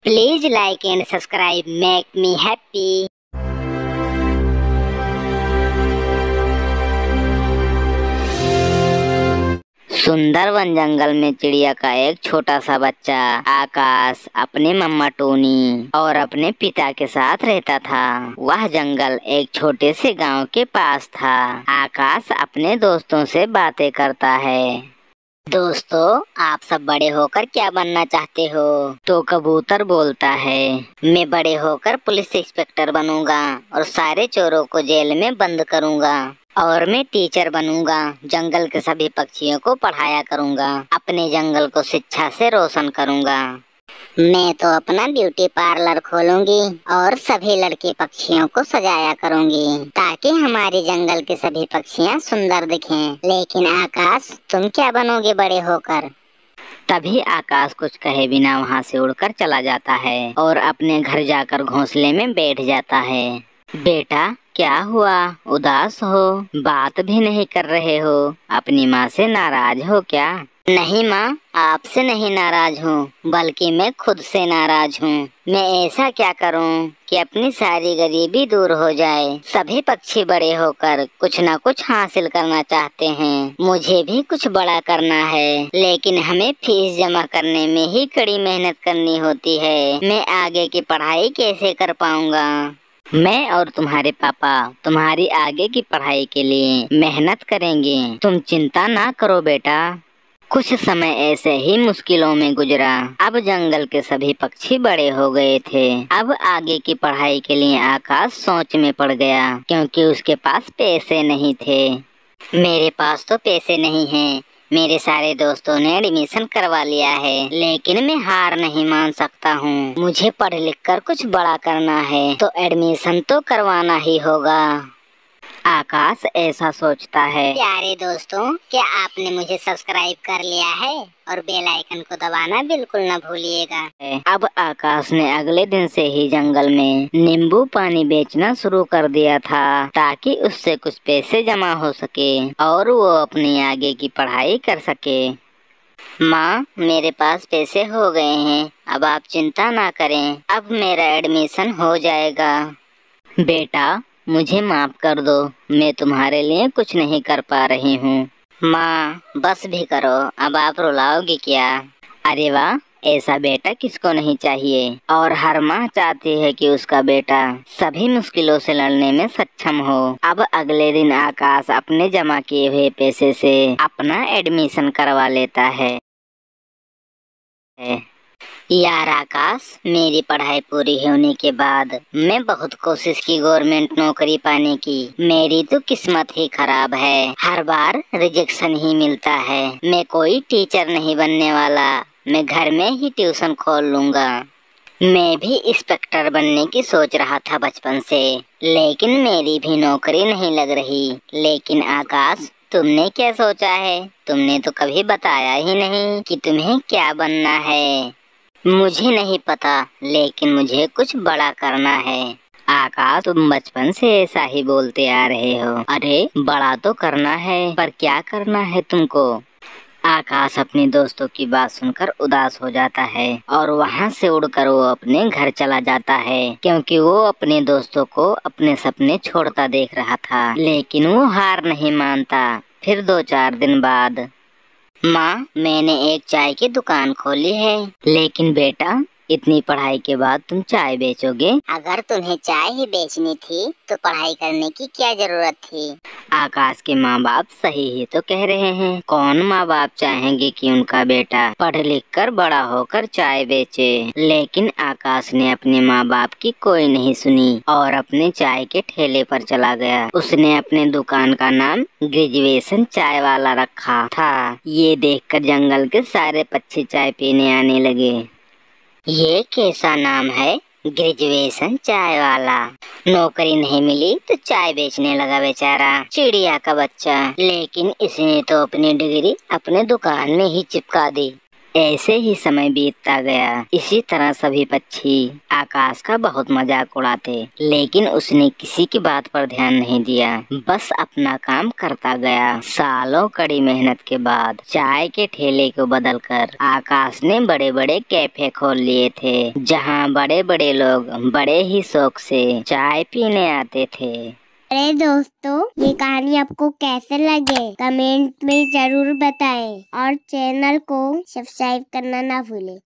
Please like and subscribe, make me happy. सुंदर one जंगल में चिड़िया का एक छोटा सा बच्चा आकाश अपने मम्मा टोनी और अपने पिता के साथ रहता था। वह जंगल एक छोटे से गांव के पास था। आकाश अपने दोस्तों से बातें करता है। दोस्तों, आप सब बड़े होकर क्या बनना चाहते हो? तो कबूतर बोलता है, मैं बड़े होकर पुलिस इंस्पेक्टर बनूंगा और सारे चोरों को जेल में बंद करूंगा। और मैं टीचर बनूंगा, जंगल के सभी पक्षियों को पढ़ाया करूंगा, अपने जंगल को शिक्षा से रोशन करूंगा। मैं तो अपना ब्यूटी पार्लर खोलूंगी और सभी लड़के पक्षियों को सजाया करूंगी ताकि हमारे जंगल के सभी पक्षियां सुंदर दिखें। लेकिन आकाश, तुम क्या बनोगे बड़े होकर? तभी आकाश कुछ कहे बिना वहां से उड़कर चला जाता है और अपने घर जाकर घोंसले में बैठ जाता है। बेटा, क्या हुआ? उदास हो? बात भी नहीं कर रहे हो? अपनी माँ से नाराज हो क्या? नहीं माँ, आपसे नहीं नाराज हूँ, बल्कि मैं खुद से नाराज हूँ। मैं ऐसा क्या करूँ कि अपनी सारी गरीबी दूर हो जाए। सभी पक्षी बड़े होकर कुछ न कुछ हासिल करना चाहते हैं। मुझे भी कुछ बड़ा करना है, लेकिन हमें फीस जमा करने में ही कड़ी मेहनत करनी होती है। मैं आगे की पढ़ाई कैसे कर पाऊँगा? मैं और तुम्हारे पापा तुम्हारी आगे की पढ़ाई के लिए मेहनत करेंगे। तुम चिंता ना करो बेटा। कुछ समय ऐसे ही मुश्किलों में गुजरा। अब जंगल के सभी पक्षी बड़े हो गए थे। अब आगे की पढ़ाई के लिए आकाश सोच में पड़ गया, क्योंकि उसके पास पैसे नहीं थे। मेरे पास तो पैसे नहीं हैं। मेरे सारे दोस्तों ने एडमिशन करवा लिया है, लेकिन मैं हार नहीं मान सकता हूँ। मुझे पढ़ लिख कर कुछ बड़ा करना है, तो एडमिशन तो करवाना ही होगा। आकाश ऐसा सोचता है। प्यारे दोस्तों, क्या आपने मुझे सब्सक्राइब कर लिया है? और बेल आइकन को दबाना बिल्कुल न भूलिएगा। अब आकाश ने अगले दिन से ही जंगल में नींबू पानी बेचना शुरू कर दिया था, ताकि उससे कुछ पैसे जमा हो सके और वो अपनी आगे की पढ़ाई कर सके। माँ, मेरे पास पैसे हो गए हैं, अब आप चिंता ना करें। अब मेरा एडमिशन हो जाएगा। बेटा, मुझे माफ कर दो, मैं तुम्हारे लिए कुछ नहीं कर पा रही हूँ। माँ, बस भी करो, अब आप रुलाओगी क्या? अरे वाह, ऐसा बेटा किसको नहीं चाहिए। और हर माँ चाहती है कि उसका बेटा सभी मुश्किलों से लड़ने में सक्षम हो। अब अगले दिन आकाश अपने जमा किए हुए पैसे से अपना एडमिशन करवा लेता है। यार आकाश, मेरी पढ़ाई पूरी होने के बाद मैं बहुत कोशिश की गवर्नमेंट नौकरी पाने की। मेरी तो किस्मत ही खराब है, हर बार रिजेक्शन ही मिलता है। मैं कोई टीचर नहीं बनने वाला, मैं घर में ही ट्यूशन खोल लूंगा। मैं भी इंस्पेक्टर बनने की सोच रहा था बचपन से, लेकिन मेरी भी नौकरी नहीं लग रही। लेकिन आकाश, तुमने क्या सोचा है? तुमने तो कभी बताया ही नहीं कि तुम्हें क्या बनना है। मुझे नहीं पता, लेकिन मुझे कुछ बड़ा करना है। आकाश, तुम बचपन से ऐसा ही बोलते आ रहे हो। अरे, बड़ा तो करना है, पर क्या करना है तुमको? आकाश अपने दोस्तों की बात सुनकर उदास हो जाता है और वहाँ से उड़कर वो अपने घर चला जाता है, क्योंकि वो अपने दोस्तों को अपने सपने छोड़ता देख रहा था। लेकिन वो हार नहीं मानता। फिर 2-4 दिन बाद, माँ, मैंने एक चाय की दुकान खोली है। लेकिन बेटा, इतनी पढ़ाई के बाद तुम चाय बेचोगे? अगर तुम्हें चाय ही बेचनी थी तो पढ़ाई करने की क्या जरूरत थी? आकाश के माँ बाप सही ही तो कह रहे हैं। कौन माँ बाप चाहेंगे कि उनका बेटा पढ़ लिख कर बड़ा होकर चाय बेचे? लेकिन आकाश ने अपने माँ बाप की कोई नहीं सुनी और अपने चाय के ठेले पर चला गया। उसने अपने दुकान का नाम ग्रेजुएशन चाय वाला रखा था। ये देखकर जंगल के सारे पक्षी चाय पीने आने लगे। ये कैसा नाम है, ग्रेजुएशन चाय वाला? नौकरी नहीं मिली तो चाय बेचने लगा बेचारा, चिड़िया का बच्चा। लेकिन इसने तो अपनी डिग्री अपने दुकान में ही चिपका दी। ऐसे ही समय बीतता गया। इसी तरह सभी पक्षी आकाश का बहुत मजाक उड़ाते, लेकिन उसने किसी की बात पर ध्यान नहीं दिया, बस अपना काम करता गया। सालों कड़ी मेहनत के बाद चाय के ठेले को बदलकर आकाश ने बड़े बड़े कैफे खोल लिए थे, जहां बड़े बड़े लोग बड़े ही शौक से चाय पीने आते थे। अरे दोस्तों, ये कहानी आपको कैसे लगे कमेंट में जरूर बताएं और चैनल को सब्सक्राइब करना ना भूलें।